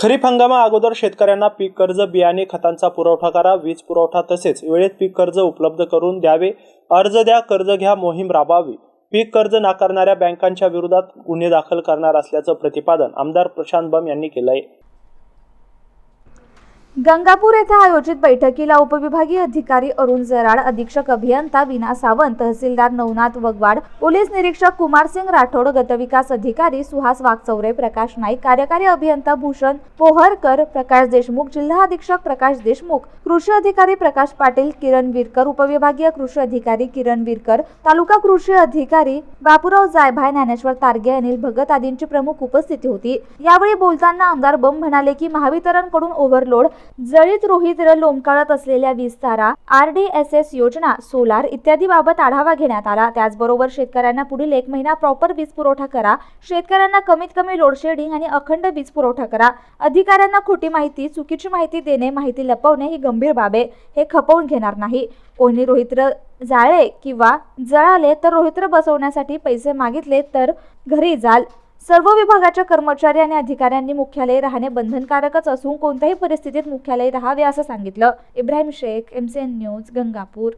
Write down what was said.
खरीप हंगामा अगोदर शेतकऱ्यांना पीक कर्ज, बियाणे, खतांचा पुरवठा करा. वीज पुरवठा तसेच वेळेत पीक कर्ज उपलब्ध करून द्यावे. अर्ज द्या, कर्ज घ्या मोहीम राबवावी. पीक कर्ज नाकारणाऱ्या बँकांच्या विरोधात गुन्हे दाखल करणार असल्याचं प्रतिपादन आमदार प्रशांत बंब यांनी केलंय. गंगापूर येथे आयोजित बैठकीला उपविभागीय अधिकारी अरुण जराड, अधीक्षक अभियंता विना सावंत, तहसीलदार नवनाथ वगवाड, पोलीस निरीक्षक कुमारसिंग राठोड, गटविकास अधिकारी सुहास वाघचौरे, प्रकाश नाईक, कार्यकारी अभियंता भूषण पोहरकर, प्रकाश देशमुख, जिल्हा अधीक्षक प्रकाश देशमुख, कृषी अधिकारी प्रकाश पाटील, किरण विरकर, उपविभागीय कृषी अधिकारी किरण विरकर, तालुका कृषी अधिकारी बापूराव जायभाय, ज्ञानेश्वर तारगे, अनिल भगत आदींची प्रमुख उपस्थिती होती. यावेळी बोलताना आमदार बंब म्हणाले की महावितरणकडून ओव्हरलोड, जळीत रोहित लोंबकाळत असलेल्या वीज तारा, RDSS योजना, सोलार इत्यादी बाबत आढावा घेण्यात आला. त्याचबरोबर शेतकऱ्यांना पुढील 1 महिना प्रॉपर वीज पुरवठा करा. शेतकऱ्यांना कमीत कमी लोडशेडिंग आणि अखंड वीज पुरवठा करा. अधिकाऱ्यांना खोटी माहिती, चुकीची माहिती देणे, माहिती लपवणे ही गंभीर बाब आहे. हे खपवून घेणार नाही. कोणी रोहित्र जाळे किंवा जळाले तर रोहित्र बसवण्यासाठी पैसे मागितले तर घरी जाल. सर्व विभागाच्या कर्मचारी आणि अधिकाऱ्यांनी मुख्यालय राहणे बंधनकारकच असून कोणत्याही परिस्थितीत मुख्यालय राहावे असं सांगितलं. Ibrahim Shaikh, MCN news, Gangapur.